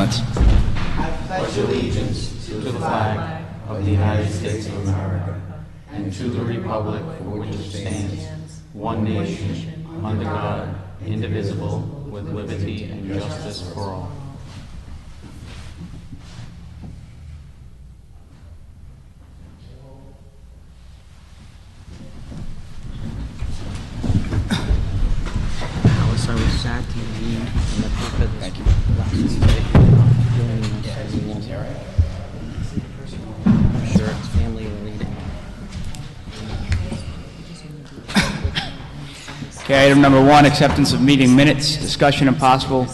Providence. I pledge allegiance to the flag of the United States of America and to the republic for which it stands, one nation, under God, indivisible, with liberty and justice for all. I was sad to read in the paper this Thank you. last Tuesday. I'm sure it's family related. Okay, item number 1, acceptance of meeting minutes. Discussion and possible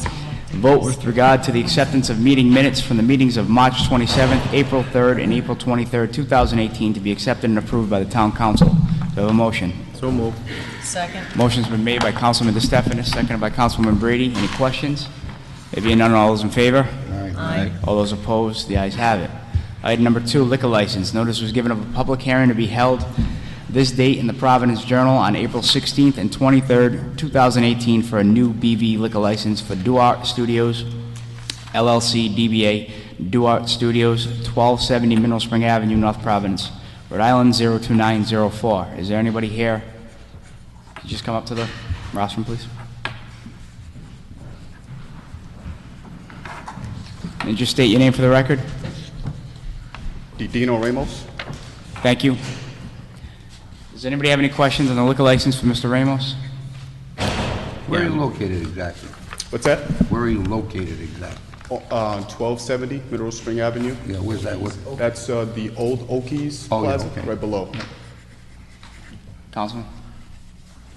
vote with regard to the acceptance of meeting minutes from the meetings of March 27th, April 3rd, and April 23rd, 2018 to be accepted and approved by the Town Council. Do I have a motion? So moved. Second. Motion's been made by Councilman DeStefanis, seconded by Councilman Brady. Any questions? There being none, all those in favor? Aye. All those opposed? The ayes have it. Item number 2, liquor license. Notice was given of a public hearing to be held this date in the Providence Journal on April 16th and 23rd, 2018 for a new BV liquor license for Duart Studios, LLC, DBA, Duart Studios, 1270 Mineral Spring Avenue, North Providence, Rhode Island, 02904. Is there anybody here? Could you just come up to the rostrum, please? And just state your name for the record. Dino Ramos. Thank you. Does anybody have any questions on the liquor license for Mr. Ramos? Where are you located exactly? What's that? Where are you located exactly? 1270 Mineral Spring Avenue. Yeah, where's that? That's the old Okies Oh, yeah, Plaza, okay. right below. Councilman?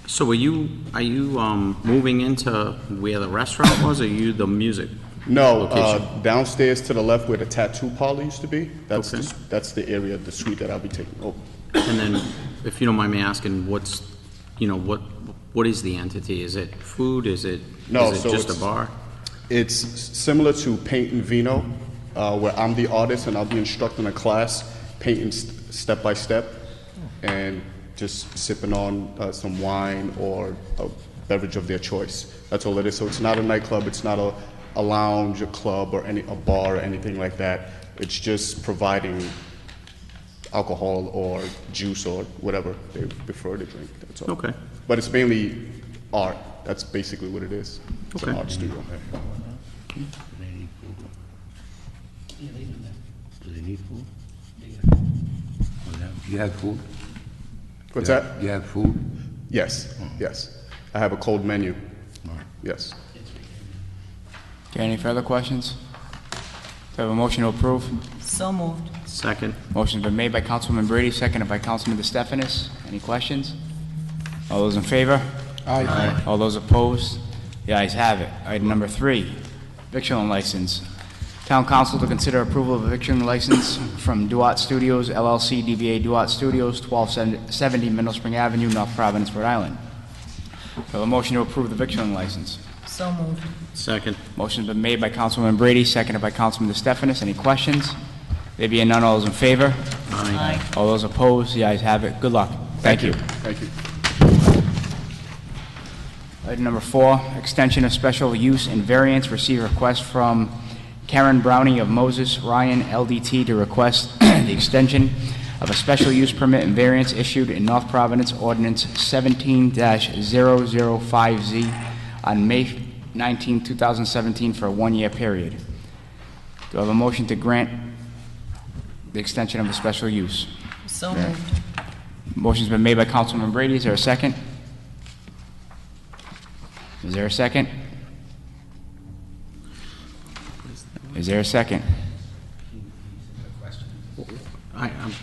So are you moving into where the restaurant was, or are you the music? No, Location. downstairs to the left where the tattoo parlor used to be. That's Okay. that's the area, the suite that I'll be taking over. And then, if you don't mind me asking, what is the entity? Is it food? Is it No, is it so just a it's- bar? It's similar to Paint and Vino, where I'm the artist and I'll be instructing a class, painting step by step, and just sipping on some wine or a beverage of their choice. That's all it is. So it's not a nightclub. It's not a lounge, a club, or a bar or anything like that. It's just providing alcohol or juice or whatever they prefer to drink. That's all. Okay. But it's mainly art. That's basically what it is. It's an Okay. art studio. Do they need food? Do you have food? What's Yeah. that? Do you have food? Yes, yes. I have a cold menu. Yes. Okay, any further questions? Do I have a motion to approve? So moved. Second. Motion's been made by Councilman Brady, seconded by Councilman DeStefanis. Any questions? All those in favor? Aye. All those opposed? The ayes have it. Item number 3, victualling license. Town Council to consider approval of a victualling license from Duart Studios, LLC, DBA Duart Studios, 1270 Middle Spring Avenue, North Providence, Rhode Island. Do I have a motion to approve the victualling license? So moved. Second. Motion's been made by Councilman Brady, seconded by Councilman DeStefanis. Any questions? There being none, all those in favor? Aye. All those opposed? The ayes have it. Good luck. Thank you. Thank you. Item number 4, extension of special use and variance. Receive request from Karen Brownie of Moses Ryan LDT to request the extension of a special use permit and variance issued in North Providence Ordinance 17-005Z on May 19, 2017 for a 1-year period. Do I have a motion to grant the extension of the special use? So moved. Motion's been made by Councilman Brady. Is there a second? Is there a second? Is there a second?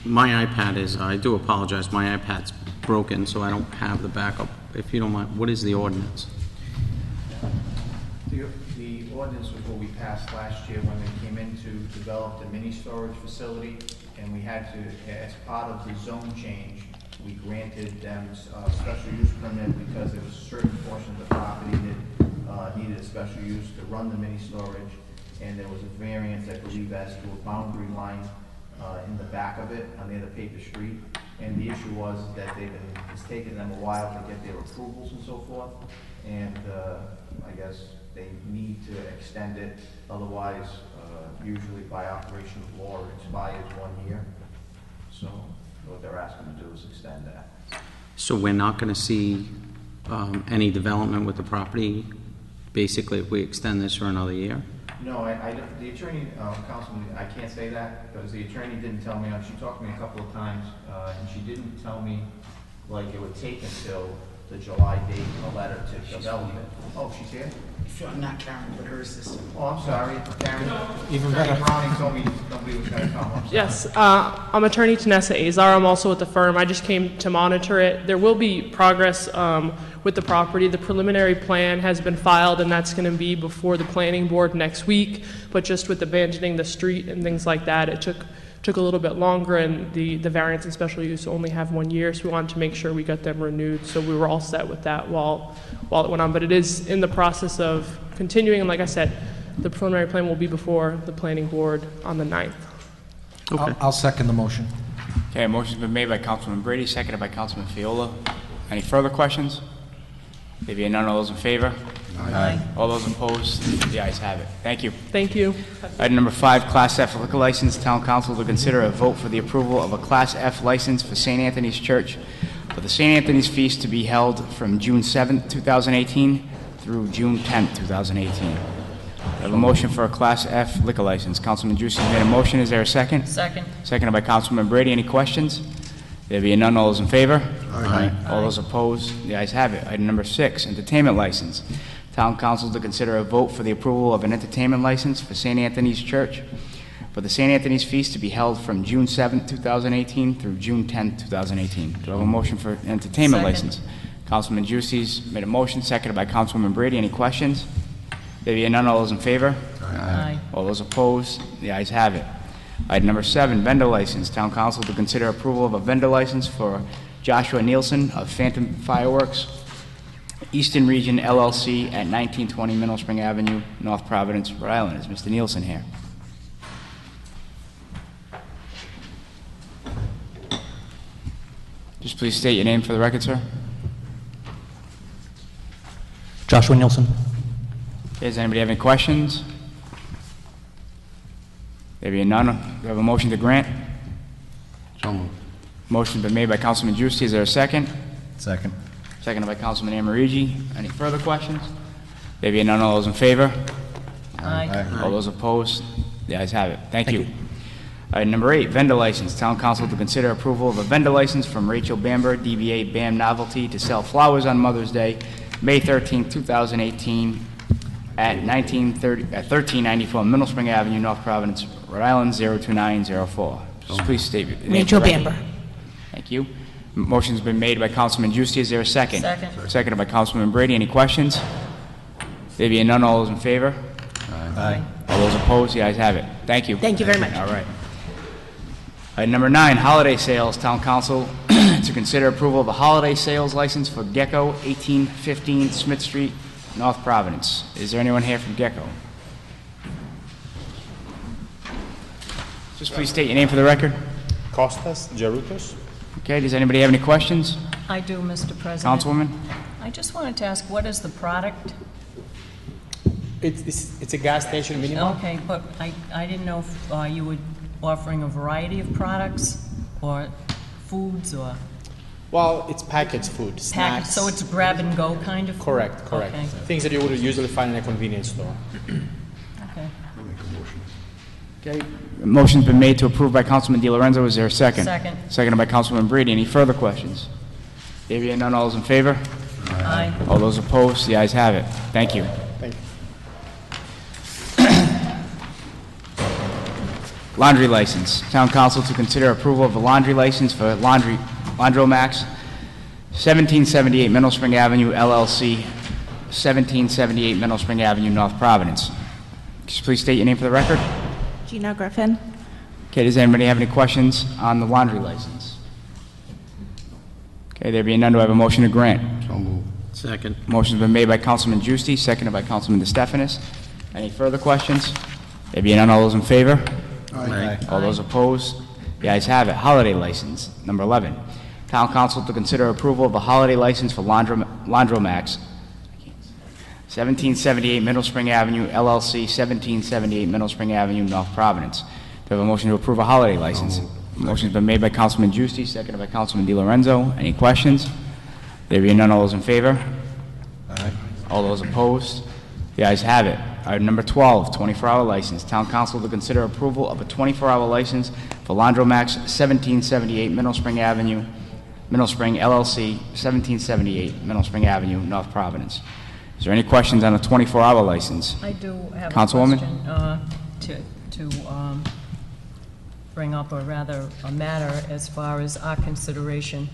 My iPad is, I do apologize, my iPad's broken, so I don't have the backup. If you don't mind, what is the ordinance? The ordinance was what we passed last year when they came in to develop the mini storage facility, and we had to, as part of the zone change, we granted them a special use permit because there was a certain portion of the property that needed a special use to run the mini storage, and there was a variance, I believe, as to a boundary line in the back of it, near the paper street, And the issue was that it's taken them a while to get their approvals and so forth. And I guess they need to extend it, otherwise, usually by operation of law, it expires 1 year. So what they're asking to do is extend that. So we're not going to see any development with the property, basically, if we extend this for another year? No, the attorney, Councilman, I can't say that, because the attorney didn't tell me, she talked to me a couple of times, and she didn't tell me, like, it would take until the July date of the letter to develop it. Oh, she's here? Sure, not Karen, but her assistant. Oh, I'm sorry, Karen. Even Attorney better. Browning told me nobody was gonna come. I'm sorry. Yes, I'm Attorney Tanessa Azar. I'm also with the firm. I just came to monitor it. There will be progress with the property. The preliminary plan has been filed, and that's going to be before the planning board next week. But just with abandoning the street and things like that, it took a little bit longer, and the variance and special use only have 1 year, so we wanted to make sure we got them renewed. So we were all set with that while it went on. But it is in the process of continuing, and like I said, the preliminary plan will be before the planning board on the 9th. Okay. I'll second the motion. Okay, a motion's been made by Councilman Brady, seconded by Councilman Fiola. Any further questions? There being none, all those in favor? Aye. All those opposed? The ayes have it. Thank you. Thank you. Item number 5, Class F liquor license. Town Council to consider a vote for the approval of a Class F license for St. Anthony's Church for the St. Anthony's Feast to be held from June 7th, 2018 through June 10th, 2018. I have a motion for a Class F liquor license. Councilman Juicy made a motion. Is there a second? Second. Seconded by Councilman Brady. Any questions? There being none, all those in favor? Aye. All those opposed? The ayes have it. Item number 6, entertainment license. Town Council to consider a vote for the approval of an entertainment license for St. Anthony's Church for the St. Anthony's Feast to be held from June 7th, 2018 through June 10th, 2018. Do I have a motion for entertainment Second. license? Councilman Juicy's made a motion, seconded by Councilwoman Brady. Any questions? There being none, all those in favor? Aye. All those opposed? The ayes have it. Item number 7, vendor license. Town Council to consider approval of a vendor license for Joshua Nielsen of Phantom Fireworks, Eastern Region LLC at 1920 Mineral Spring Avenue, North Providence, Rhode Island. Is Mr. Nielsen here? Just please state your name for the record, sir. Joshua Nielsen. Does anybody have any questions? There being none, do we have a motion to grant? So moved. Motion's been made by Councilman Juicy. Is there a second? Second. Seconded by Councilman Amorigi. Any further questions? There being none, all those in favor? Aye. All those opposed? The ayes have it. Thank you. Item number 8, vendor license. Town Council to consider approval of a vendor license from Rachel Bamber, DBA BAM Novelty, to sell flowers on Mother's Day, May 13, 2018, at 1394 Middle Spring Avenue, North Providence, Rhode Island, 02904. Just please state your name. Rachel for the record. Bamber. Thank you. Motion's been made by Councilman Juicy. Is there a second? Second. Seconded by Councilman Brady. Any questions? There being none, all those in favor? Aye. All those opposed? The ayes have it. Thank you. Thank you very much. All right. Item number 9, holiday sales. Town Council to consider approval of a holiday sales license for Gecko, 1815 Smith Street, North Providence. Is there anyone here from Gecko? Just please state your name for the record. Costas Geroutos. Okay, does anybody have any questions? I do, Mr. President. Councilwoman? I just wanted to ask, what is the product? It's a gas station minimum. Okay, but I didn't know if you were offering a variety of products or foods or Well, it's packaged food, packaged, snacks. so it's grab and go kind of food? Correct. Okay, Things that you would usually find in a convenience store. okay. Okay, a motion's been made to approve by Councilman DiLorenzo. Is there a second? Second. Seconded by Councilman Brady. Any further questions? There being none, all those in favor? Aye. All those opposed? The ayes have it. Thank you. Thank you. Laundry license. Town Council to consider approval of a laundry license for Laundromax, 1778 Middle Spring Avenue, LLC, 1778 Middle Spring Avenue, North Providence. Just please state your name for the record. Gina Griffin. Okay, does anybody have any questions on the laundry license? Okay, there being none, do I have a motion to grant? So moved. Second. Motion's been made by Councilman Juicy, seconded by Councilman DeStefanis. Any further questions? There being none, all those in favor? Aye. All those opposed? The The ayes have it. Holiday license. Number 11, Town Council to consider approval of a holiday license for Laundromax, 1778 Middle Spring Avenue, LLC, 1778 Middle Spring Avenue, North Providence. Do I have a motion to approve a holiday license? Motion's been made by Councilman Giusti, seconded by Councilman Di Lorenzo. Any questions? There being none, all those in favor? Aye. All those opposed? The ayes have it. Item number 12, 24-hour license. Town Council to consider approval of a 24-hour license for Laundromax, 1778 Middle Spring Avenue, Middle Spring, LLC, 1778 Middle Spring Avenue, North Providence. Is there any questions on a 24-hour license? I do have a Councilwoman? question to bring up, or rather a matter as far as our consideration.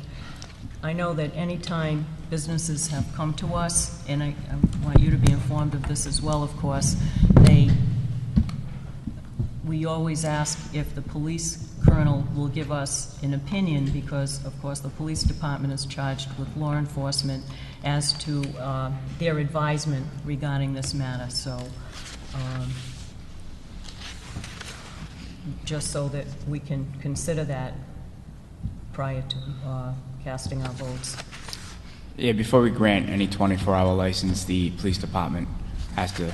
I know that any time businesses have come to us, and I want you to be informed of this as well, of course, we always ask if the police colonel will give us an opinion, because, of course, the police department is charged with law enforcement, as to their advisement regarding this matter. So, just so that we can consider that prior to casting our votes. Yeah, before we grant any 24-hour license, the police department has to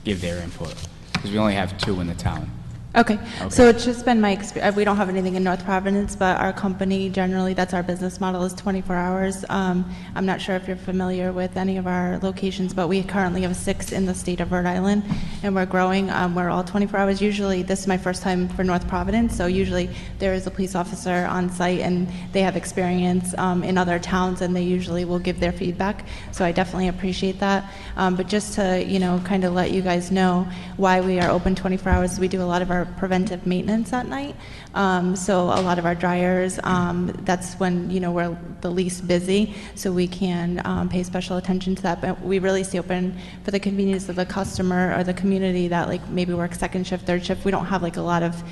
give their input, because we only have 2 in the town. Okay, so it's just been my experience, we don't have anything in North Providence, but our company, generally, that's our business model, is 24 hours. I'm not sure if you're familiar with any of our locations, but we currently have 6 in the state of Rhode Island, and we're growing. We're all 24 hours. Usually, this is my first time for North Providence, so usually there is a police officer on site, and they have experience in other towns, and they usually will give their feedback, so I definitely appreciate that. But just to, kind of let you guys know why we are open 24 hours, we do a lot of our preventive maintenance at night. So a lot of our dryers, that's when, we're the least busy, so we can pay special attention to that. But we really stay open for the convenience of the customer or the community that maybe works second shift, third shift. We don't have a lot of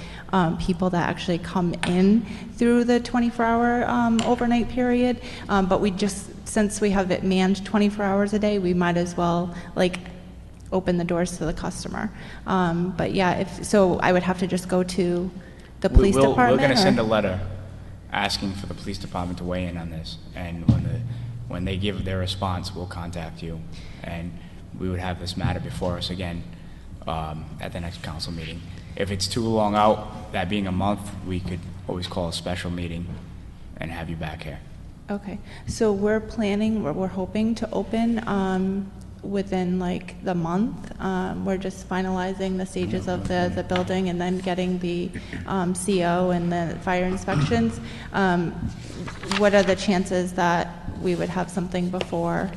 people that actually come in through the 24-hour overnight period. But we just, since we have it manned 24 hours a day, we might as well open the doors to the customer. But yeah, so I would have to just go to the police department? We're going to or- send a letter asking for the police department to weigh in on this, and when they give their response, we'll contact you, and we would have this matter before us again at the next council meeting. If it's too long out, that being a month, we could always call a special meeting and have you back here. Okay, so we're hoping to open within the month. We're just finalizing the stages of the building and then getting the CO and the fire inspections. What are the chances that we would have something before?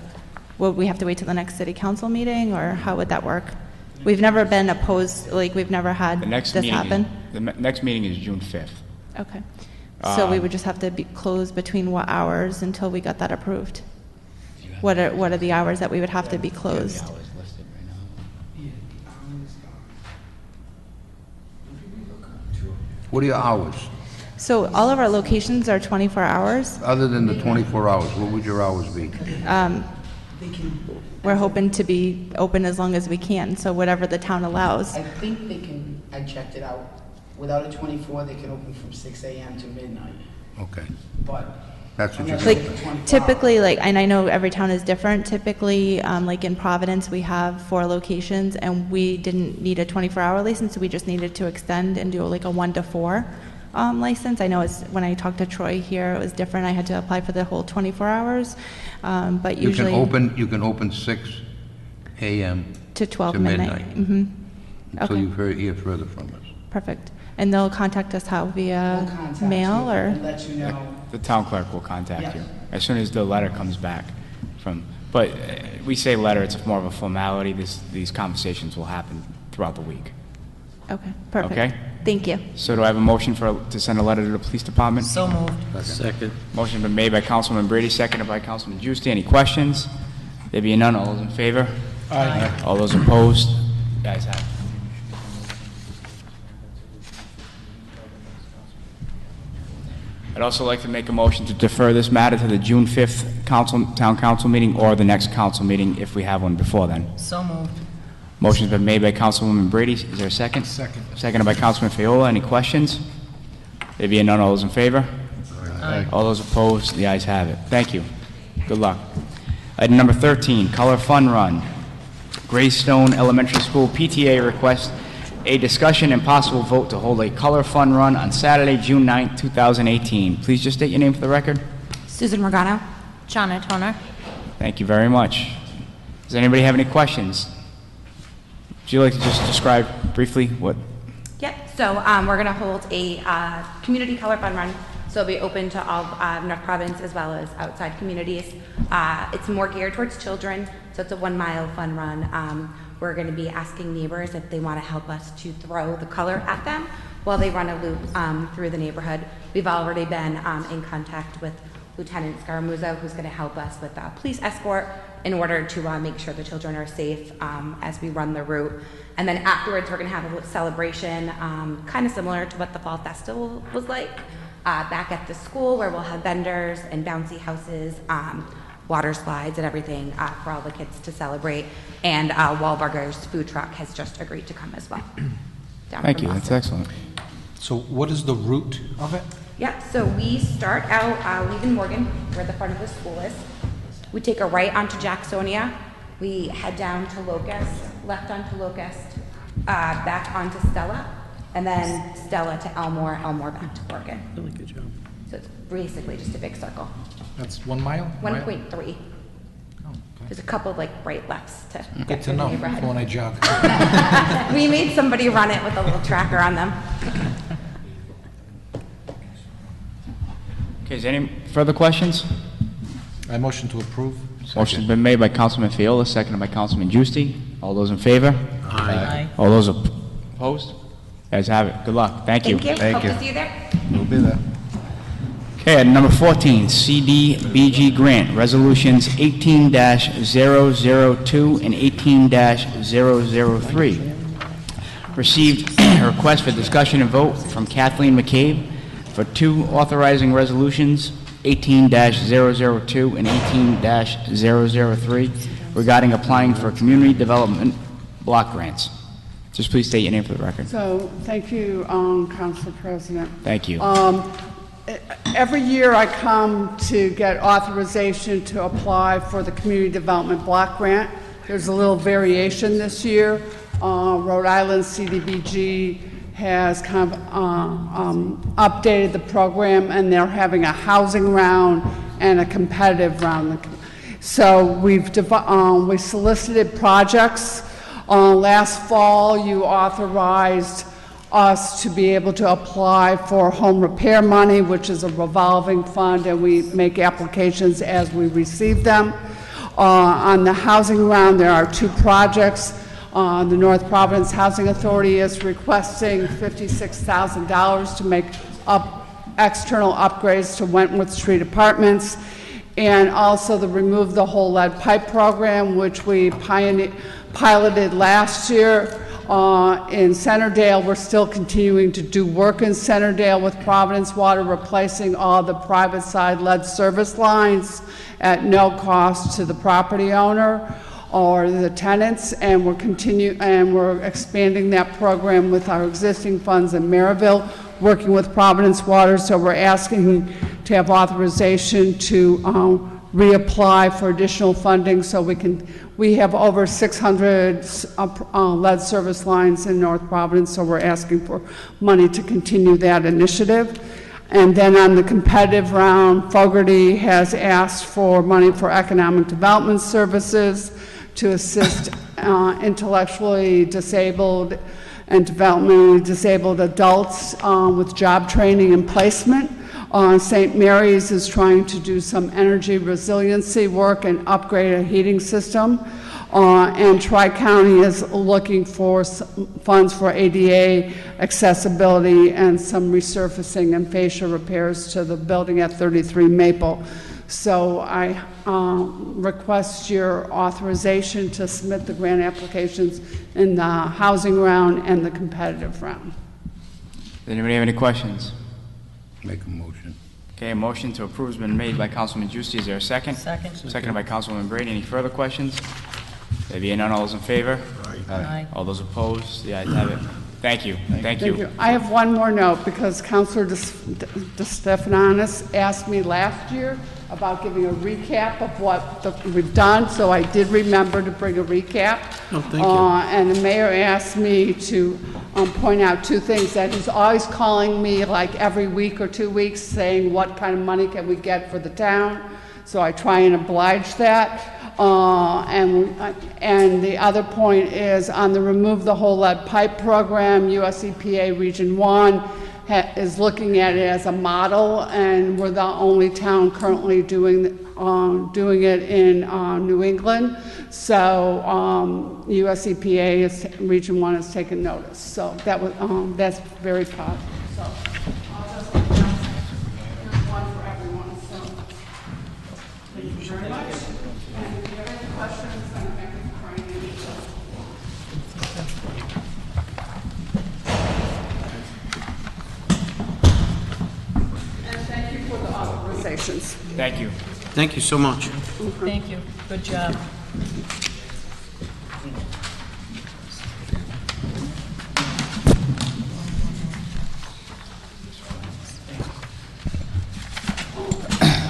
Will we have to wait till the next city council meeting, or how would that work? We've never been opposed, we've never had this happen. The next meeting is June 5th. Okay, so we would just have to be closed between what hours until we got that approved? What are the hours that we would have to be closed? The hours listed right now. What are your hours? So all of our locations are 24 hours. Other than the 24 hours, what would your hours be? We're hoping to be open as long as we can, so whatever the town allows. I think they can, I checked it out, without a 24, they can open from 6 a.m. to midnight, Okay, but that's what unless you're it's saying. for 24 Typically, hours. and I know every town is different, typically, in Providence, we have 4 locations, and we didn't need a 24-hour license, so we just needed to extend and do a 1 to 4 license. I know when I talked to Troy here, it was different. I had to apply for the whole 24 hours, but usually You can open 6 a.m. to 12 to midnight. midnight. Okay. Until you hear further from us. Perfect. And they'll contact us how, We'll via contact mail, you or? and let you know. The town clerk will contact Yeah. you as soon as the letter comes back but we say letter, it's more of a formality. These conversations will happen throughout the week. Okay, perfect. Okay. Thank you. So do I have a motion to send a letter to the police department? So moved. Second. Motion been made by Councilman Brady, seconded by Councilman Giusti. Any questions? There being none, all those in favor? Aye. All those opposed? You guys have it. I'd also like to make a motion to defer this matter to the June 5th town council meeting or the next council meeting if we have one before then. So moved. Motion's been made by Councilwoman Brady. Is there a second? Second. Seconded by Councilman Fiola. Any questions? There being none, all those in favor? Aye. All those opposed? The ayes have it. Thank you. Good luck. Item number 13, Color Fun Run. Greystone Elementary School PTA requests a discussion and possible vote to hold a Color Fun Run on Saturday, June 9th, 2018. Please just state your name for the record. Susan Morgano. Shawna Toner. Thank you very much. Does anybody have any questions? Would you like to just describe briefly what? Yep, so we're going to hold a community color fun run. So it'll be open to all North Providence as well as outside communities. It's more geared towards children, so it's a 1 mile fun run. We're going to be asking neighbors if they want to help us to throw the color at them while they run a loop through the neighborhood. We've already been in contact with Lieutenant Scaramuzzo, who's going to help us with police escort in order to make sure the children are safe as we run the route. And then afterwards, we're going to have a celebration, kind of similar to what the Fall Festival was like, back at the school, where we'll have vendors and bouncy houses, water slides and everything for all the kids to celebrate. And Wahlburgers food truck has just agreed to come as well. Thank you, that's excellent. So what is the route of it? Yeah, so we start out leaving Morgan, where the front of the school is. We take a right onto Jacksonia. We head down to Locust, left onto Locust, back onto Stella, and then Stella to Elmore, Elmore back to Morgan. Really good job. So it's basically just a big circle. That's 1 mile? 1.3. Oh, okay. There's a couple of like right lefts to Good get to through the know for neighborhood. when I jog. We made somebody run it with a little tracker on them. Okay, is there any further questions? I motion to approve. Motion's been made by Councilman Fiola, seconded by Councilman Giusti. All those in favor? Aye. All those opposed? Guys have it. Good luck. Thank you. Thank you. Hope to see you there. We'll be there. Okay, item number 14, CDBG grant, resolutions 18-002 and 18-003. Received a request for discussion and vote from Kathleen McCabe for 2 authorizing resolutions, 18-002 and 18-003, regarding applying for community development block grants. Just please state your name for the record. So, thank you, Council President. Thank you. Every year I come to get authorization to apply for the Community Development Block Grant. There's a little variation this year. Rhode Island CDBG has kind of updated the program, and they're having a housing round and a competitive round. So we solicited projects. Last fall, you authorized us to be able to apply for home repair money, which is a revolving fund, and we make applications as we receive them. On the housing round, there are 2 projects. The North Providence Housing Authority is requesting $56,000 to make external upgrades to Wentworth Street Apartments, and also the Remove the Whole Lead Pipe program, which we piloted last year. In Centerdale, we're still continuing to do work in Centerdale with Providence Water, replacing all the private side lead service lines at no cost to the property owner or the tenants, and we're expanding that program with our existing funds in Maryville, working with Providence Water. So we're asking to have authorization to reapply for additional funding, so we have over 600 lead service lines in North Providence, so we're asking for money to continue that initiative. And then on the competitive round, Fogarty has asked for money for economic development services to assist intellectually disabled and developmentally disabled adults with job training and placement. St. Mary's is trying to do some energy resiliency work and upgrade a heating system. And Tri-County is looking for funds for ADA accessibility and some resurfacing and fascia repairs to the building at 33 Maple. So I request your authorization to submit the grant applications in the housing round and the competitive round. Does anybody have any questions? Make a motion. Okay, a motion to approve has been made by Councilman Giusti. Is there a second? Second. Seconded by Councilwoman Brady. Any further questions? There being none, all those in favor? Aye. All those opposed? The ayes have it. Thank you, thank you. I have one more note, because Counselor DeStefanonis asked me last year about giving a recap of what we've done, so I did remember to bring a recap. Oh, thank you. And the mayor asked me to point out two things, that he's always calling me like every week or 2 weeks saying what kind of money can we get for the town, so I try and oblige that. And the other point is on the Remove the Whole Lead Pipe program, US EPA Region 1 is looking at it as a model, and we're the only town currently doing it in New England. So US EPA Region 1 has taken notice. So that's very positive. So I'll just here's one for everyone. So thank you very much. And if you have any questions, I'm happy to try and answer. And thank you for the authorizations. Thank you. Thank you so much. Thank you, good job.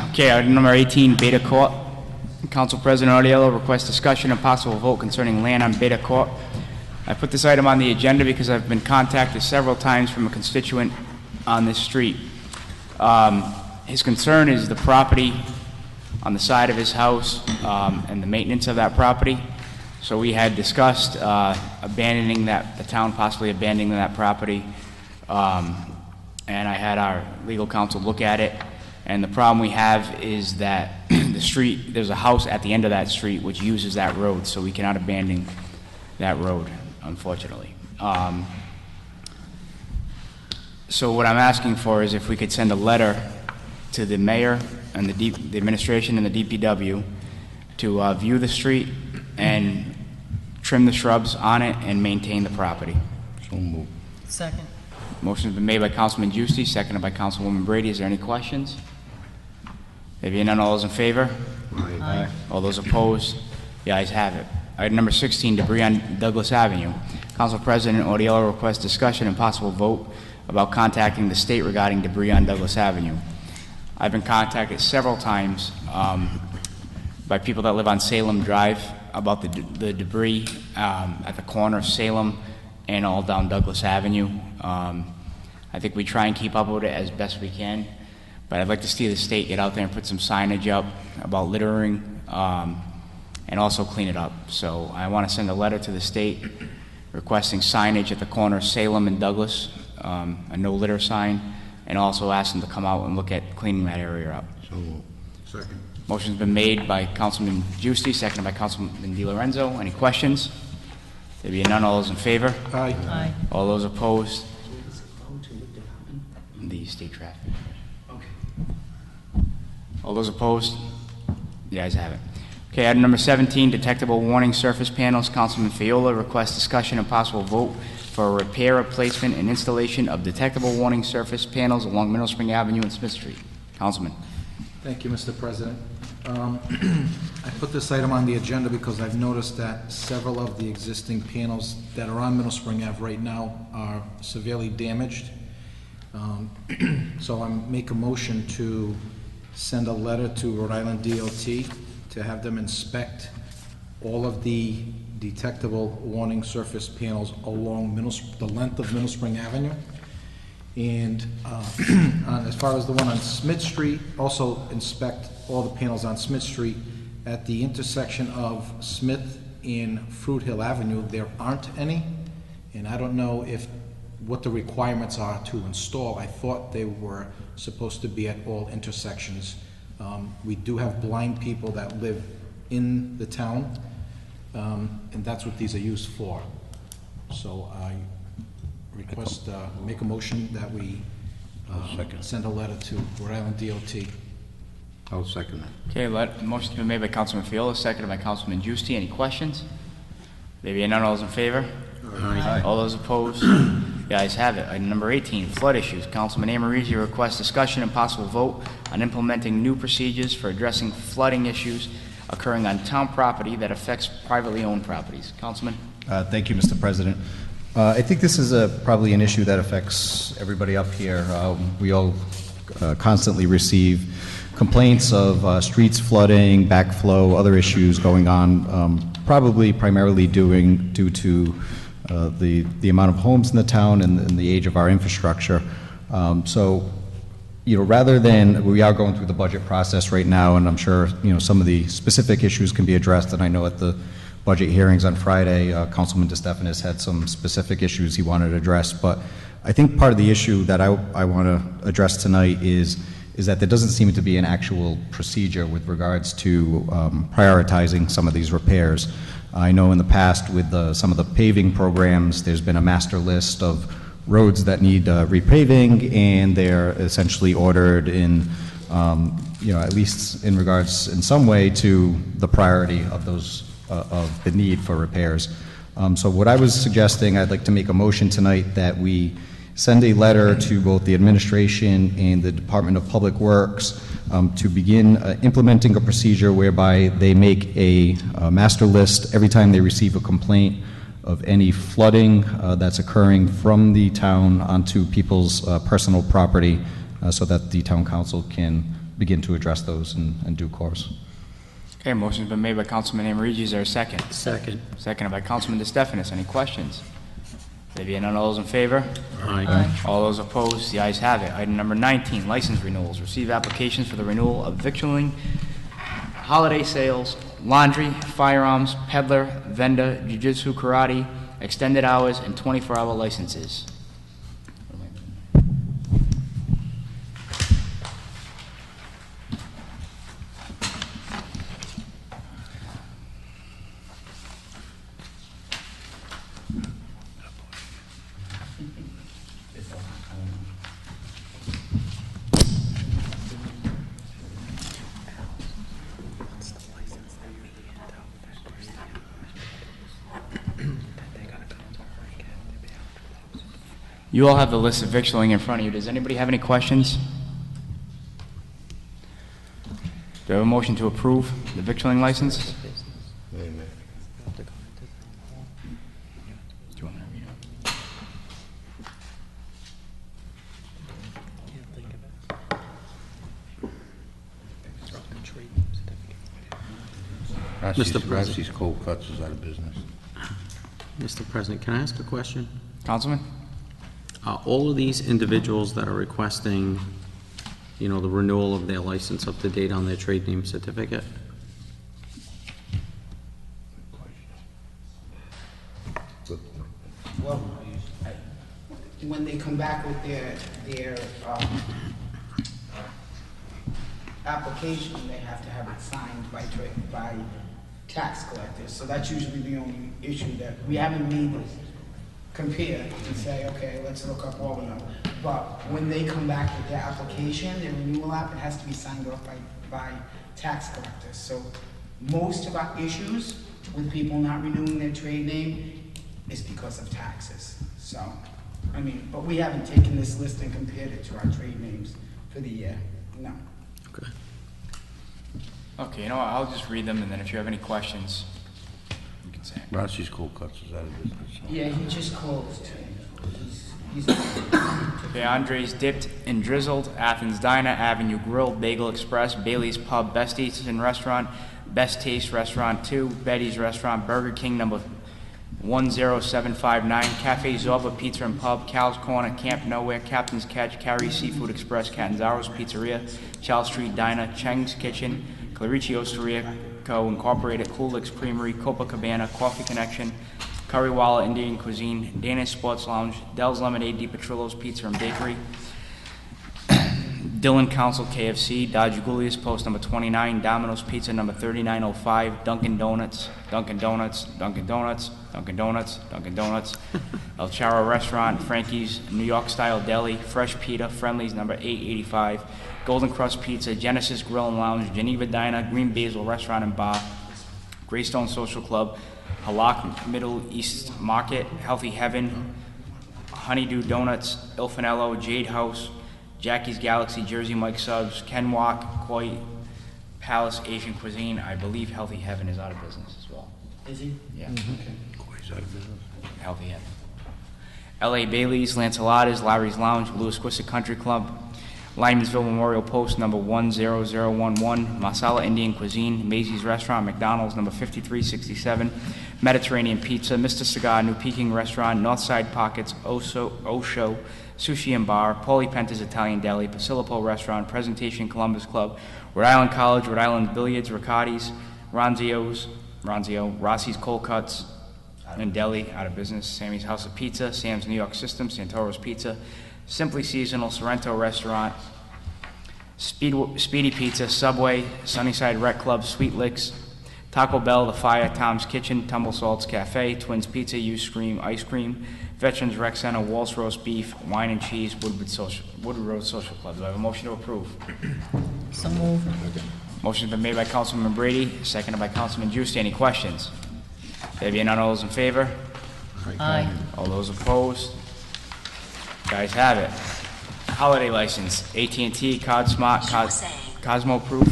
Okay, item number 18, Beta Court. Council President Audiello requests discussion and possible vote concerning land on Beta Court. I put this item on the agenda because I've been contacted several times from a constituent on this street. His concern is the property on the side of his house and the maintenance of that property. So we had discussed abandoning that, the town possibly abandoning that property. And I had our legal counsel look at it. And the problem we have is that the street, there's a house at the end of that street which uses that road, so we cannot abandon that road, unfortunately. So what I'm asking for is if we could send a letter to the mayor and the administration and the DPW to view the street and trim the shrubs on it and maintain the property. So moved. Second. Motion's been made by Councilman Giusti, seconded by Councilwoman Brady. Is there any questions? There being none, all those in favor? Aye. All those opposed? The ayes have it. Item number 16, debris on Douglas Avenue. Council President Audiello requests discussion and possible vote about contacting the state regarding debris on Douglas Avenue. I've been contacted several times by people that live on Salem Drive about the debris at the corner of Salem and all down Douglas Avenue. I think we try and keep up with it as best we can, but I'd like to see the state get out there and put some signage up about littering and also clean it up. So I want to send a letter to the state requesting signage at the corner of Salem and Douglas, a no litter sign, and also ask them to come out and look at cleaning that area up. So moved. Second. Motion's been made by Councilman Giusti, seconded by Councilman DiLorenzo. Any questions? There being none, all those in favor? Aye. Aye. All those opposed? The state traffic. Okay. All those opposed? The ayes have it. Okay, item number 17, detectable warning surface panels. Councilman Fiola requests discussion and possible vote for a repair, replacement, and installation of detectable warning surface panels along Middle Spring Avenue and Smith Street. Councilman. Thank you, Mr. President. I put this item on the agenda because I've noticed that several of the existing panels that are on Middle Spring Ave right now are severely damaged. So I make a motion to send a letter to Rhode Island DOT to have them inspect all of the detectable warning surface panels along the length of Middle Spring Avenue. And as far as the one on Smith Street, also inspect all the panels on Smith Street. At the intersection of Smith and Fruit Hill Avenue, there aren't any, and I don't know what the requirements are to install. I thought they were supposed to be at all intersections. We do have blind people that live in the town, and that's what these are used for. So I request, make a motion that we send a letter to Rhode Island DOT. I'll second that. Okay, motion's been made by Councilman Fiola, seconded by Councilman Giusti. Any questions? There being none, all those in favor? Aye. All those opposed? The ayes have it. Item number 18, flood issues. Councilman Amorigi requests discussion and possible vote on implementing new procedures for addressing flooding issues occurring on town property that affects privately owned properties. Councilman? Thank you, Mr. President. I think this is probably an issue that affects everybody up here. We all constantly receive complaints of streets flooding, backflow, other issues going on, probably primarily due to the amount of homes in the town and the age of our infrastructure. So, rather than, we are going through the budget process right now, and I'm sure, some of the specific issues can be addressed, and I know at the budget hearings on Friday, Councilman DeStefanis had some specific issues he wanted to address, but I think part of the issue that I want to address tonight is that there doesn't seem to be an actual procedure with regards to prioritizing some of these repairs. I know in the past with some of the paving programs, there's been a master list of roads that need repaving, and they're essentially ordered in, at least in regards in some way to the priority of those, of the need for repairs. So what I was suggesting, I'd like to make a motion tonight that we send a letter to both the administration and the Department of Public Works to begin implementing a procedure whereby they make a master list every time they receive a complaint of any flooding that's occurring from the town onto people's personal property, so that the town council can begin to address those in due course. Okay, motion's been made by Councilman Amorigi. Is there a second? Second. Seconded by Councilman DeStefanis. Any questions? There being none, all those in favor? Aye. All those opposed? The ayes have it. Item number 19, license renewals. Receive applications for the renewal of victualling, holiday sales, laundry, firearms, peddler, vendor, jiu-jitsu, karate, extended hours, and 24-hour licenses. You all have the list of victualling in front of you. Does anybody have any questions? Do I have a motion to approve the victualling license? Amen. Do you want me to read it? Mr. President. Rossi's Cold Cuts is out of business. Mr. President, can I ask a question? Councilman? All of these individuals that are requesting, the renewal of their license up to date on their trade name certificate? Well, when they come back with their application, they have to have it signed by tax collectors. So that's usually the only issue that we haven't made this compare and say, okay, let's look up all of them. But when they come back with their application, their renewal app, it has to be signed off by tax collectors. So most of our issues with people not renewing their trade name is because of taxes. So, but we haven't taken this list and compared it to our trade names for the year, no. Okay. Okay, I'll just read them, and then if you have any questions, you can say it. Rossi's Cold Cuts is out of business. Yeah, he just closed. He's Okay, Andre's Dipped and Drizzled, Athens Diner, Avenue Grill, Bagel Express, Bailey's Pub, Best Eastern Restaurant, Best Taste Restaurant 2, Betty's Restaurant, Burger King number 10759, Cafe Zorba Pizza and Pub, Cal's Corner, Camp Nowhere, Captain's Catch, Carrie Seafood Express, Catanzaro's Pizzeria, Charles Street Diner, Cheng's Kitchen, Clarici Osteria Co. Incorporated, Coolix Creamery, Copacabana, Coffee Connection, Currywalla Indian Cuisine, Dana's Sports Lounge, Dell's Lemonade, Di Petrillo's Pizza and Bakery, Dillon Council KFC, Dodge Gulius Post number 29, Domino's Pizza number 3905, Dunkin' Donuts, Dunkin' Donuts, Dunkin' Donuts, Dunkin' Donuts, Dunkin' Donuts, El Charo Restaurant, Frankie's, New York Style Deli, Fresh Pita, Friendly's number 885, Golden Crust Pizza, Genesis Grill and Lounge, Geneva Diner, Green Basil Restaurant and Bar, Greystone Social Club, Halak Middle East Market, Healthy Heaven, Honeydew Donuts, Il Finello, Jade House, Jackie's Galaxy, Jersey Mike Subs, Ken Wok, Koi Palace Asian Cuisine. I believe Healthy Heaven is out of business as well. Is he? Yeah. He's out of business. Healthy Heaven. L.A. Bailey's, Lancelotta's, Larry's Lounge, Lewis Quissit Country Club, Lymansville Memorial Post, number 10011, Masala Indian Cuisine, Maisie's Restaurant, McDonald's, number 5367, Mediterranean Pizza, Mr. Cigar, New Peking Restaurant, Northside Pockets, Osho, Sushi and Bar, Paulie Penta's Italian Deli, Pasilipo Restaurant, Presentation Columbus Club, Rhode Island College, Rhode Island Billiards, Riccati's, Ronzio, Rossi's Cold Cuts and Deli, out of business, Sammy's House of Pizza, Sam's New York System, Santoro's Pizza, Simply Seasonal, Sorrento Restaurant, Speedy Pizza, Subway, Sunnyside Rec Club, Sweet Licks, Taco Bell, The Fire, Tom's Kitchen, Tumble Salts Cafe, Twins Pizza, Used Scream, Ice Cream, Veterans Rec Center, Waltz Roast Beef, Wine and Cheese, Woodward Road Social Club. Do I have a motion to approve? So moved. Motion's been made by Councilman Brady, seconded by Councilman Juicy. Any questions? There being none, all those in favor? Aye. All those opposed? Guys have it. Holiday license, AT&T, CardSmart, Cosmo Proof,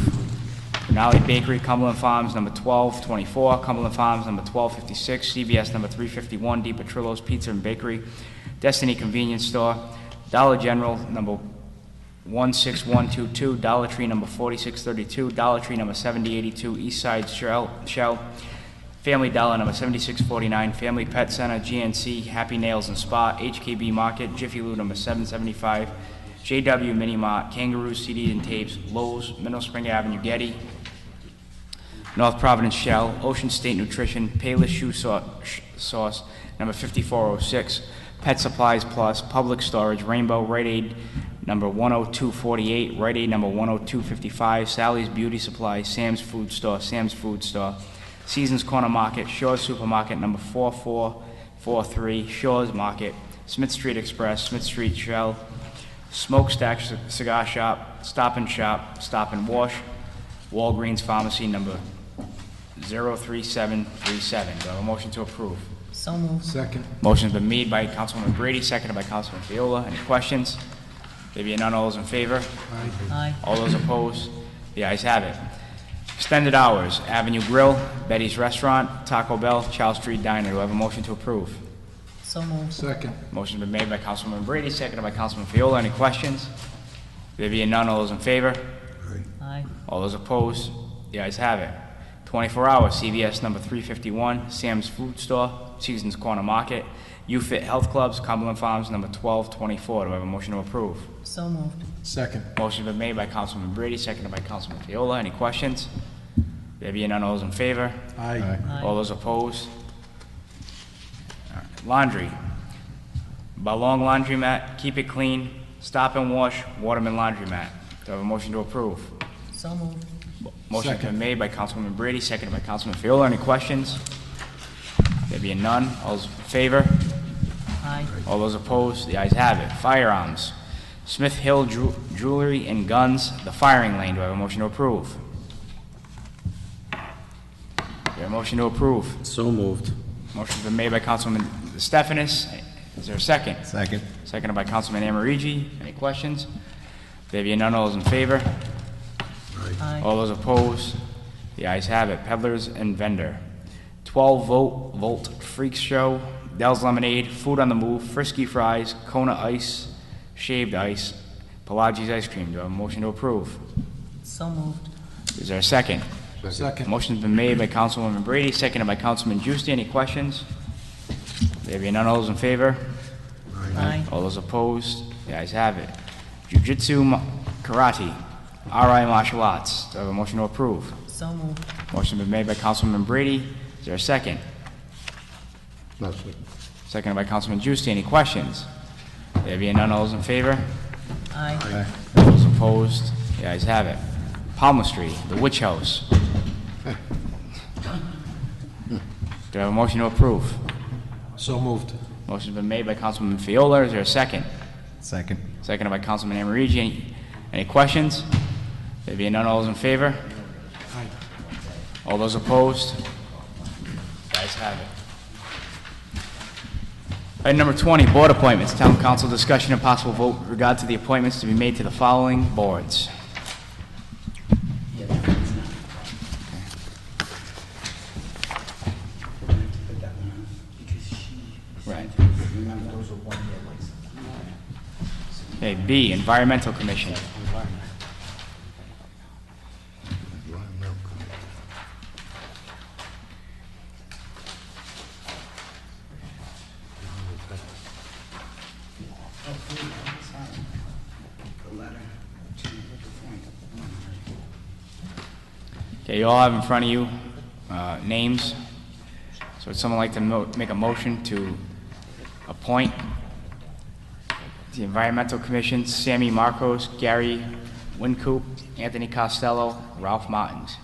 Denali Bakery, Cumberland Farms, number 1224, Cumberland Farms, number 1256, CVS, number 351, Di Petrillo's Pizza and Bakery, Destiny Convenience Store, Dollar General, number 16122, Dollar Tree, number 4632, Dollar Tree, number 7082, Eastside Shell, Family Dollar, number 7649, Family Pet Center, GNC, Happy Nails and Spa, HKB Market, Jiffy Lube, number 775, JW Mini Mart, Kangaroo CD and Tapes, Lowe's, Mineral Spring Avenue, Getty, North Providence Shell, Ocean State Nutrition, Payless Shoe Sauce, number 5406, Pet Supplies Plus, Public Storage, Rainbow, Rite Aid, number 10248, Rite Aid, number 10255, Sally's Beauty Supply, Sam's Food Store, Seasons Corner Market, Shores Supermarket, number 4443, Shores Market, Smith Street Express, Smith Street Shell, Smokestack Cigar Shop, Stop and Shop, Stop and Wash, Walgreens Pharmacy, number 03737. Do I have a motion to approve? So moved. Second. Motion's been made by Councilwoman Brady, seconded by Councilman Fiola. Any questions? There being none, all those in favor? Aye. All those opposed? The ayes have it. Extended hours, Avenue Grill, Betty's Restaurant, Taco Bell, Charles Street Diner. Do I have a motion to approve? So moved. Second. Motion's been made by Councilwoman Brady, seconded by Councilman Fiola. Any questions? There being none, all those in favor? Aye. All those opposed? The ayes have it. 24 hours, CVS number 351, Sam's Food Store, Seasons Corner Market, UFit Health Clubs, Cumberland Farms, number 1224. Do I have a motion to approve? So moved. Second. Motion been made by Councilman Brady, seconded by Councilman Fiola. Any questions? There being none, all those in favor? Aye. Aye. All those opposed? All right. Laundry. Balong Laundromat, Keep It Clean, Stop and Wash, Waterman Laundromat. Do I have a motion to approve? So moved. Motion's Second. been made by Councilwoman Brady, seconded by Councilman Fiola. Any questions? There being none, all those in favor? Aye. All those opposed? The ayes have it. Firearms. Smith Hill Jewelry and Guns, The Firing Lane. Do I have a motion to approve? Is there a motion to approve? So moved. Motion's been made by Councilman Stephanus. Is there a second? Second. Seconded by Councilman Amorigi. Any questions? There being none, all those in favor? Aye. All those opposed? The ayes have it. Peddlers and Vendor. 12-Volt Freak Show, Dell's Lemonade, Food on the Move, Frisky Fries, Kona Ice, Shaved Ice, Pelagi's Ice Cream. Do I have a motion to approve? So moved. Is there a second? Second. Motion's been made by Councilwoman Brady, seconded by Councilman Juicy. Any questions? There being none, all those in favor? Aye. All those opposed? The ayes have it. Jiu-Jitsu Karate, RI Martial Arts. Do I have a motion to approve? So moved. Motion been made by Councilman Brady. Is there a second? No, second. Seconded by Councilman Juicy. Any questions? There being none, all those in favor? Aye. All those opposed? The ayes have it. Palmistry, The Witch House. Do I have a motion to approve? So moved. Motion's been made by Councilman Fiola. Is there a second? Second. Seconded by Councilman Amorigi. Any questions? There being none, all those in favor? Aye. All those opposed? Guys have it. Item number 20, board appointments. Town council discussion and possible vote with regard to the appointments to be made to the following boards. Right. Those are one Okay, B, Environmental Commission. Okay, you all have in front of you names. So would someone like to make a motion to appoint the Environmental Commission, Sammy Marcos, Gary Wincoop, Anthony Costello, Ralph Martins.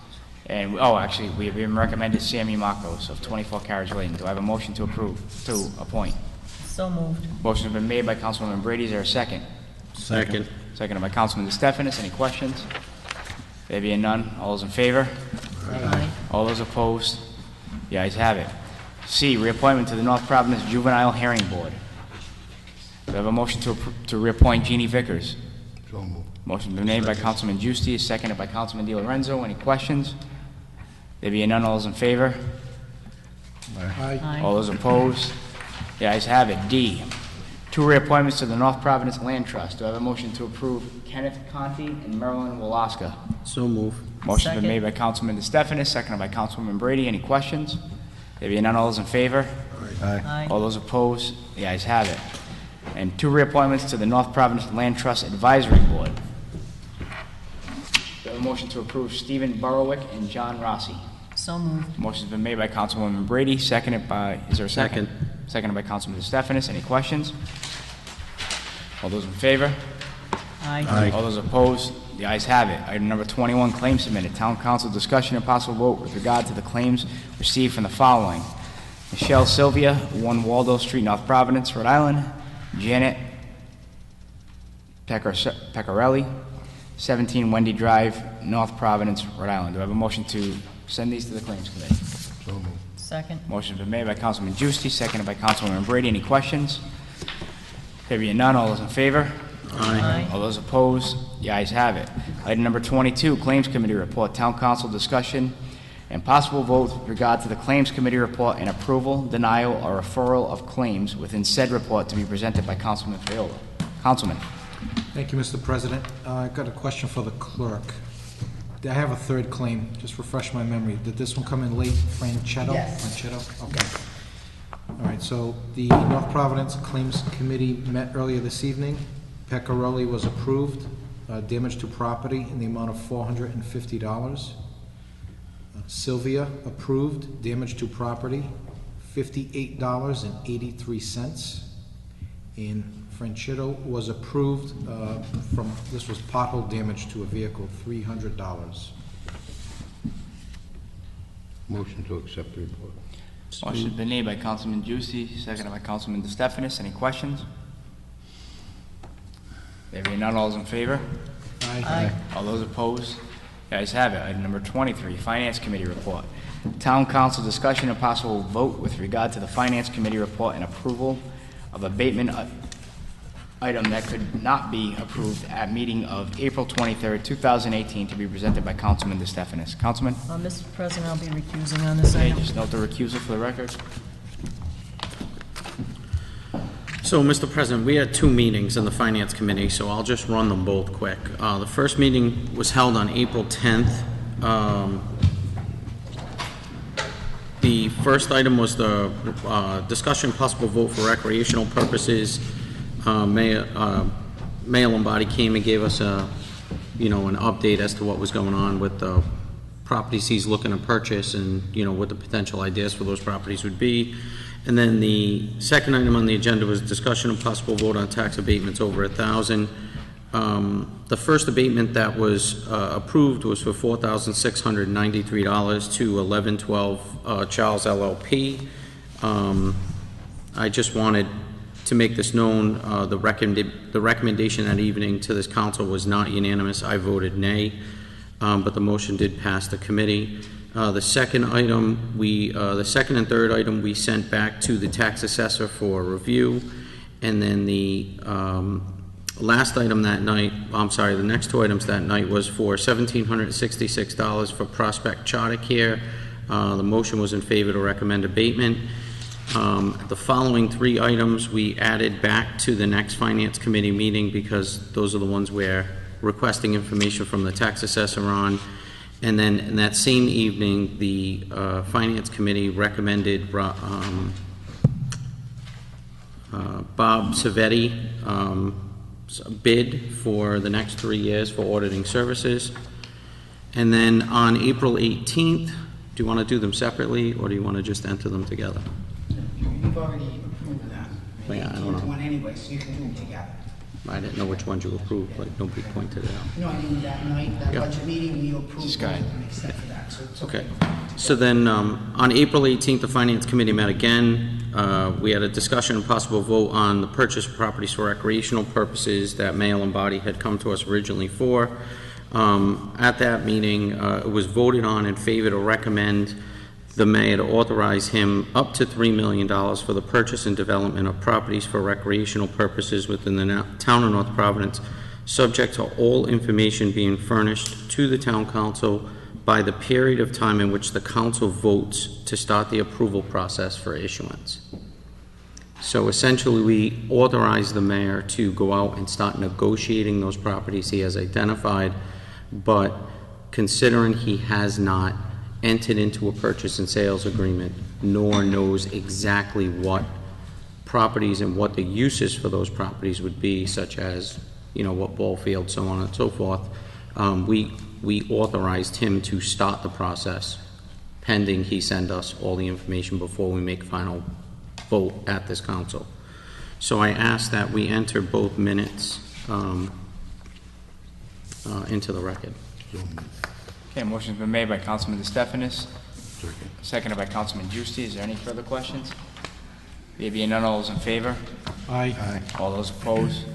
And, actually, we have been recommended Sammy Marcos of 24 Carriage Lane. Do I have a motion to appoint? So moved. Motion has been made by Councilwoman Brady. Is there a second? Second. Seconded by Councilman DeStefanis. Any questions? There being none, all those in favor? Aye. All those opposed? The ayes have it. C, reappointment to the North Providence Juvenile Hearing Board. Do I have a motion to reappoint Jeannie Vickers? So moved. Motion been made by Councilman Juicy, seconded by Councilman Di Lorenzo. Any questions? There being none, all those in favor? Aye. All those opposed? The ayes have it. D, 2 reappointments to the North Providence Land Trust. Do I have a motion to approve Kenneth Conti and Marilyn Wolaska? So move. Motion's been Second. made by Councilman DeStefanis, seconded by Councilwoman Brady. Any questions? There being none, all those in favor? Aye. All those opposed? The ayes have it. And 2 reappointments to the North Providence Land Trust Advisory Board. Do I have a motion to approve Stephen Borowick and John Rossi? So moved. Motion's been made by Councilwoman Brady, seconded by, is there a second? Second. Seconded by Councilman DeStefanis. Any questions? All those in favor? Aye. All those opposed? The ayes have it. Item number 21, claims submitted. Town Council discussion and possible vote with regard to the claims received from the following: Michelle Sylvia, 1 Waldo Street, North Providence, Rhode Island; Janet Pecorelli, 17 Wendy Drive, North Providence, Rhode Island. Do I have a motion to send these to the Claims Committee? So moved. Second. Motion's been made by Councilman Giusti, seconded by Councilwoman Brady. Any questions? There being none, all those in favor? Aye. All those opposed? The ayes have it. Item number 22, Claims Committee Report. Town Council discussion and possible vote with regard to the Claims Committee Report and approval, denial, or referral of claims within said report to be presented by Councilman Fiola. Councilman. Thank you, Mr. President. I've got a question for the clerk. I have a third claim. Just refresh my memory. Did this one come in late? Franchetto? Yes. Franchetto? Okay. All right, so the North Providence Claims Committee met earlier this evening. Pecorelli was approved, damage to property in the amount of $450. Sylvia approved, damage to property, $58.83. And Franchetto was approved this was pothole damage to a vehicle, $300. Motion to accept the report. Motion's been made by Councilman Giusti, seconded by Councilman DeStefanis. Any questions? There being none, all those in favor? Aye. All those opposed? The ayes have it. Item number 23, Finance Committee Report. Town Council discussion and possible vote with regard to the Finance Committee Report and approval of abatement item that could not be approved at meeting of April 23rd, 2018, to be presented by Councilman DeStefanis. Councilman? Mr. President, I'll be recusing on this Okay, item. just note the recusal for the record. So, Mr. President, we had 2 meetings in the Finance Committee, so I'll just run them both quick. The first meeting was held on April 10th. The first item was the discussion possible vote for recreational purposes. Mayor Lombardi came and gave us an update as to what was going on with the properties he's looking to purchase and, what the potential ideas for those properties would be. And then the second item on the agenda was discussion of possible vote on tax abatements over $1,000. The first abatement that was approved was for $4,693 to 1112 Charles LLP. I just wanted to make this known, the recommendation that evening to this council was not unanimous. I voted nay, but the motion did pass the committee. The second item, the second and third item, we sent back to the tax assessor for review, and then the last item that night, the next 2 items that night was for $1,766 for Prospect Charter Care. The motion was in favor to recommend abatement. The following three items we added back to the next Finance Committee meeting because those are the ones we're requesting information from the tax assessor on. And then in that same evening, the Finance Committee recommended Bob Savetti bid for the next 3 years for auditing services. And then on April 18th, do you want to do them separately, or do you want to just enter them together? You've already approved that. Yeah, I don't know. One anyway, so you can do them together. I didn't know which ones you approved, like nobody pointed it out. No, I mean, that night, that Yeah. budget meeting, we approved Just go ahead. them except for that, so it's Okay. So then, on April 18th, the Finance Committee met again. We had a discussion and possible vote on the purchase of properties for recreational purposes that Mayor Lombardi had come to us originally for. At that meeting, it was voted on in favor to recommend the mayor to authorize him up to $3 million for the purchase and development of properties for recreational purposes within the town of North Providence, subject to all information being furnished to the town council by the period of time in which the council votes to start the approval process for issuance. So essentially, we authorize the mayor to go out and start negotiating those properties he has identified, but considering he has not entered into a purchase and sales agreement, nor knows exactly what properties and what the uses for those properties would be, such as, you know, what ball field, so on and so forth, we authorized him to start the process pending he send us all the information before we make final vote at this council. So I ask that we enter both minutes into the record. Okay, motion's been made by Councilman DeStefanis, seconded by Councilman Giusti. Is there any further questions? There being none, all those in favor? Aye. All those opposed?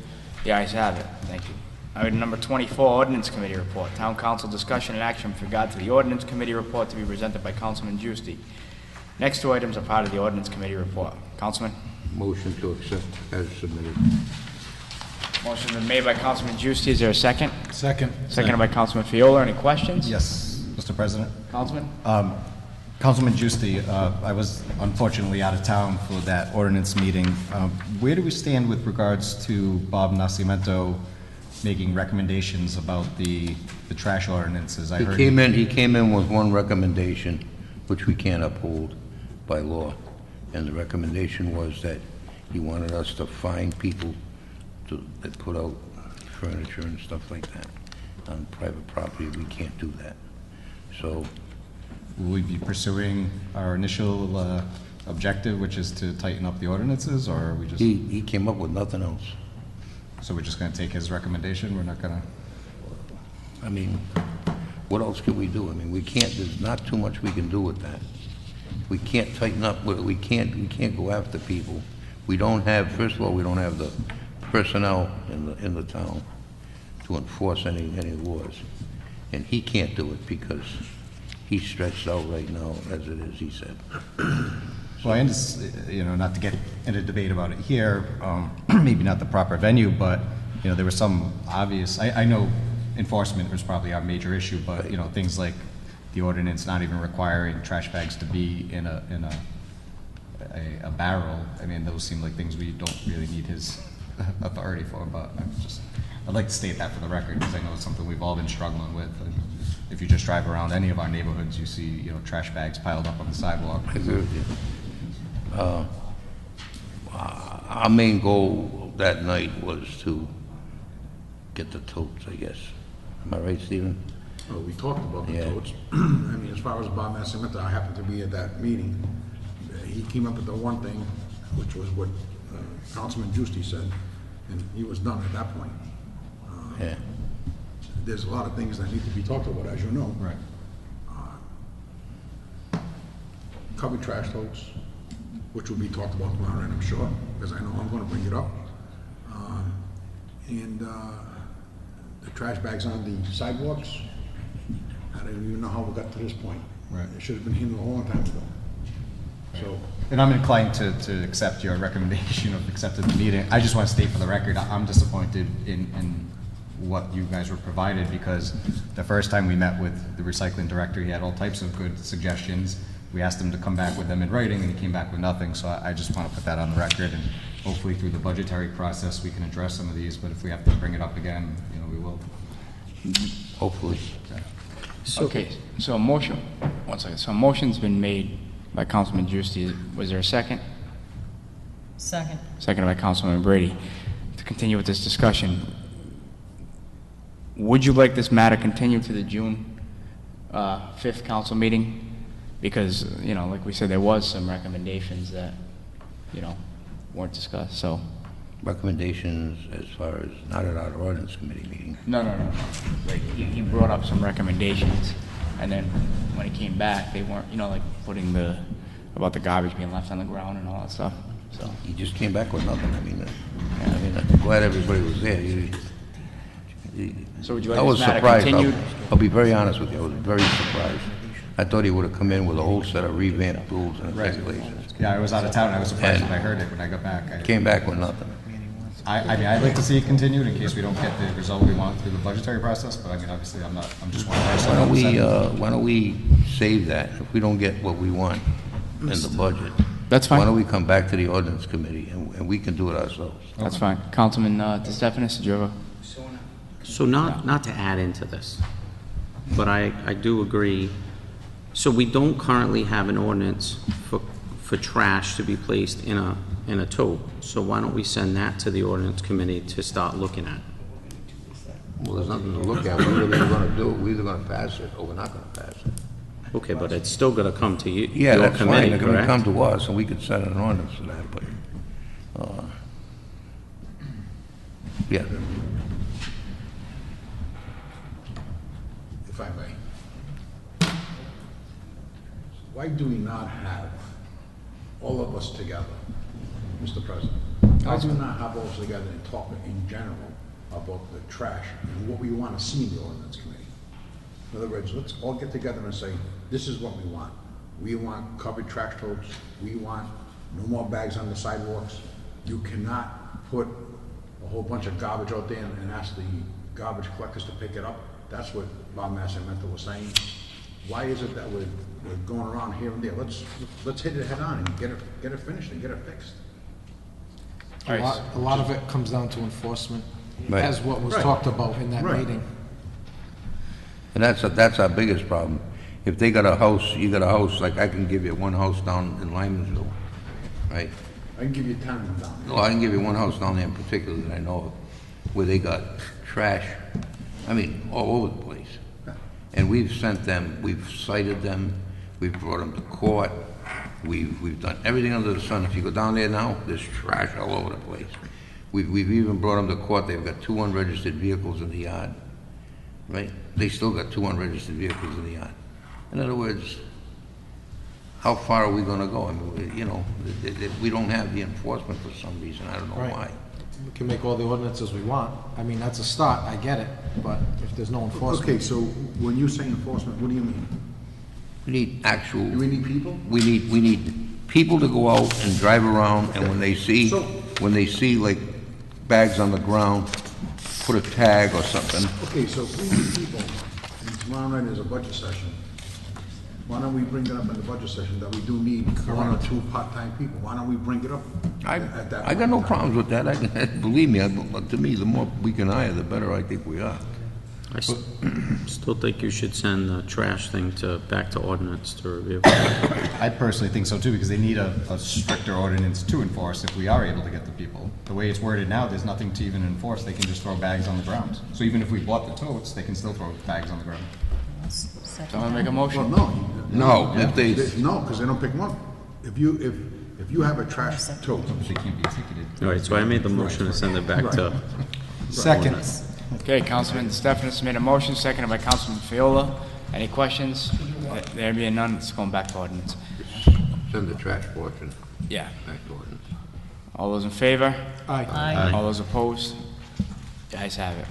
The ayes have it. Thank you. Item number 24, Ordinance Committee Report. Town Council discussion and action with regard to the Ordinance Committee Report to be presented by Councilman Giusti. Next two items are part of the Ordinance Committee Report. Councilman? Motion to accept as submitted. Motion's been made by Councilman Giusti. Is there a second? Second. Seconded by Councilman Fiola. Any questions? Yes, Mr. President. Councilman? Councilman Giusti, I was unfortunately out of town for that ordinance meeting. Where do we stand with regards to Bob Nascimento making recommendations about the trash ordinances? He came in with one recommendation, which we can't uphold by law. And the recommendation was that he wanted us to fine people that put out furniture and stuff like that on private property. We can't do that. So Will we be pursuing our initial objective, which is to tighten up the ordinances, or are we just... he came up with nothing else. So we're just going to take his recommendation? We're not going to... I mean, what else can we do? I mean, we can't, there's not too much we can do with that. We can't tighten up, we can't go after people. We don't have, first of all, we don't have the personnel in the town to enforce any laws. And he can't do it because he's stretched out right now as it is, he said. Well, I understand, you know, not to get in a debate about it here, maybe not the proper venue, but, you know, there was some obvious, I know enforcement was probably our major issue, but, you know, things like the ordinance not even requiring trash bags to be in a barrel, I mean, those seem like things we don't really need his authority for, but I'd like to state that for the record, because I know it's something we've all been struggling with. And if you just drive around any of our neighborhoods, you see, you know, trash bags piled up on the sidewalk. I agree with you. Our main goal that night was to get the totes, I guess. Am I right, Stephen? Well, we talked about the Yeah. totes. I mean, as far as Bob Nascimento, I happened to be at that meeting. He came up with the one thing, which was what Councilman Giusti said, and he was done at that point. Yeah. There's a lot of things that need to be talked about, as you know. Right. Covered trash totes, which will be talked about tomorrow night, I'm sure, because I know I'm gonna bring it up. And the trash bags on the sidewalks, I don't even know how we got to this point. Right. It should have been handled a long time ago. So, And I'm inclined to accept your recommendation of accepting the meeting. I just want to state for the record, I'm disappointed in what you guys were provided, because the first time we met with the recycling director, he had all types of good suggestions. we asked him to come back with them in writing, and he came back with nothing, so I just want to put that on the record, and hopefully through the budgetary process, we can address some of these, but if we have to bring it up again, you know, we will. Hopefully. Okay, so a motion, one second, so a motion's been made by Councilman Giusti. Was there a second? Second. Seconded by Councilman Brady. To continue with this discussion, would you like this matter continued to the June 5th council meeting? Because, you know, like we said, there was some recommendations that, you know, weren't discussed, so. Recommendations as far as not at our ordinance committee meeting. No. Like, he brought up some recommendations, and then when he came back, they weren't, you know, like putting about the garbage being left on the ground and all that stuff, so. He just came back with nothing. I mean, I'm glad everybody was there. So would you like I was this matter surprised. continued? I'll be very honest with you. I was very surprised. I thought he would have come in with a whole set of revamped rules and regulations. Yeah, I was out of town, I was surprised when I heard it when I got back. Came back with nothing. I mean, I'd like to see it continued in case we don't get the result we want through the budgetary process, but I mean, obviously, I'm just one person. Why don't we save that? If we don't get what we want in the budget. That's fine. Why don't we come back to the ordinance committee and we can do it ourselves? That's fine. Councilman DeStefanis, did you have a? So not to add into this, but I do agree. So we don't currently have an ordinance for trash to be placed in a tote. So why don't we send that to the ordinance committee to start looking at? Well, there's nothing to look at. We're either going to do it, we're either going to pass it, or we're not going to pass it. Okay, but it's still got to come to you, Yeah, your that's fine. committee, They're going to correct? come to us, and we could set an ordinance for that, but, yeah. If I may. Why do we not have all of us together, Mr. President? Why do we not have all of us together and talk in general about the trash and what we want to see in the ordinance committee? In other words, let's all get together and say, this is what we want. We want covered trash totes. We want no more bags on the sidewalks. You cannot put a whole bunch of garbage out there and ask the garbage collectors to pick it up. That's what Bob Massimento was saying. Why is it that we're going around here and there? Let's hit it head on and get it finished and get it fixed. All A lot of it comes down to enforcement, Right. as what was Right. talked about in that Right. meeting. And that's our biggest problem. If they got a house, you got a house, like I can give you one house down in Lymansville, right? I can give you 10 of them down there. No, I can give you one house down there in particular that I know of, where they got trash, I mean, all over the place. And we've sent them, we've cited them, we've brought them to court, we've done everything under the sun. If you go down there now, there's trash all over the place. We've even brought them to court. They've got 2 unregistered vehicles in the yard, right? They still got 2 unregistered vehicles in the yard. In other words, how far are we gonna go? I mean, you know, we don't have the enforcement for some reason. I don't know Right. why. We can make all the ordinances we want. I mean, that's a start, I get it, but if there's no enforcement. Okay, so when you say enforcement, what do you mean? We need actual. Do we need people? We need people to go out and drive around, and when they see like bags on the ground, put a tag or something. Okay, so if we need people, and tomorrow night is a budget session, why don't we bring it up in the budget session that we do need 1 or 2 part-time people? Why don't we bring it up at that I got no problems with that. Believe me, to me, the more we can hire, the better I think we are. I still think you should send the trash thing back to ordinance to review. I personally think so too, because they need a stricter ordinance to enforce if we are able to get the people. The way it's worded now, there's nothing to even enforce. They can just throw bags on the ground. So even if we bought the totes, they can still throw bags on the ground. Someone make a Well, motion? No, if they, No, because they don't pick one. If you have a trash tote, They can't be ticketed. All right, so I made the motion to send it back to Second. Okay, Councilman DeStefanis made a motion, seconded by Councilman Fiola. Any questions? There being none, it's going back to ordinance. send the trash portion Yeah. back to ordinance. All those in favor? Aye. All those opposed? The ayes have it.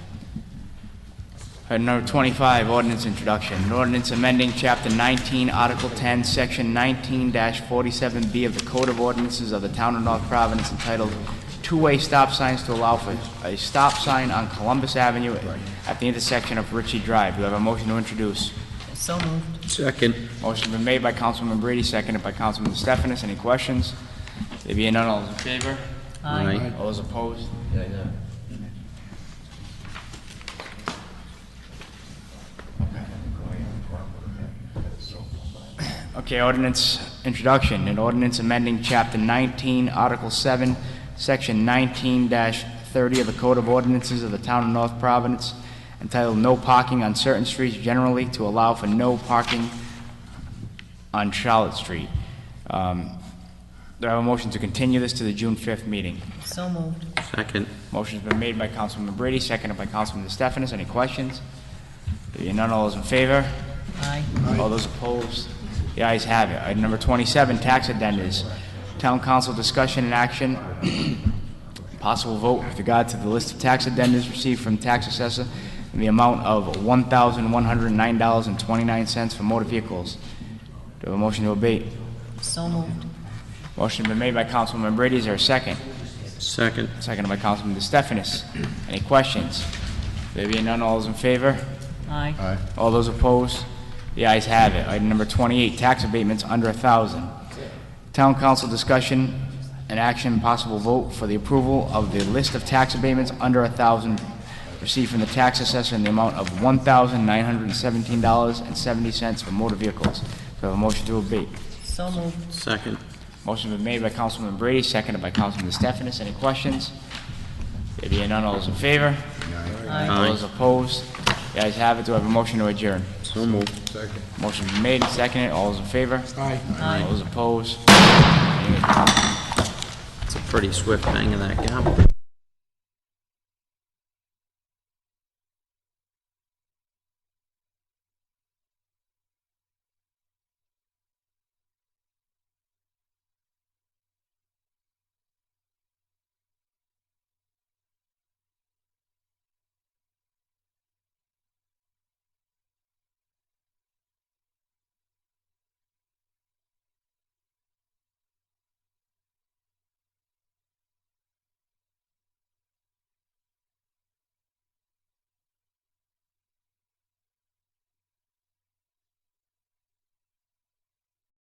Item number 25, ordinance introduction. An ordinance amending Chapter 19, Article 10, Section 19-47B of the Code of Ordinances of the Town of North Providence entitled Two-Way Stop Signs to allow for a stop sign on Columbus Avenue at the intersection of Ritchie Drive. Do I have a motion to introduce? So moved. Second. Motion been made by Councilman Brady, seconded by Councilman DeStefanis. Any questions? There being none, all those in favor? Aye. All those opposed? Okay, ordinance introduction. An ordinance amending Chapter 19, Article 7, Section 19-30 of the Code of Ordinances of the Town of North Providence, entitled No Parking on Certain Streets Generally, to allow for no parking on Charlotte Street. Do I have a motion to continue this to the June 5th meeting? So moved. Second. Motion's been made by Councilman Brady, seconded by Councilman DeStefanis. Any questions? There being none, all those in favor? Aye. All those opposed? The ayes have it. Item number 27, tax addendas. Town council discussion and action, possible vote with regard to the list of tax addendas received from tax assessor in the amount of $1,109.29 for motor vehicles. Do I have a motion to abate? So moved. Motion been made by Councilman Brady. Is there a second? Second. Seconded by Councilman DeStefanis. Any questions? There being none, all those in favor? Aye. All those opposed? The ayes have it. Item number 28, tax abatements under $1,000. Town council discussion and action, possible vote for the approval of the list of tax abatements under $1,000 received from the tax assessor in the amount of $1,917.70 for motor vehicles. Do I have a motion to abate? So moved. Second. Motion been made by Councilman Brady, seconded by Councilman DeStefanis. Any questions? There being none, all those in favor? Aye. All those opposed? The ayes have it. Do I have a motion to adjourn? So moved. Motion been made and seconded. All those in favor? Aye. All those opposed? It's a pretty swift bang of that gavel.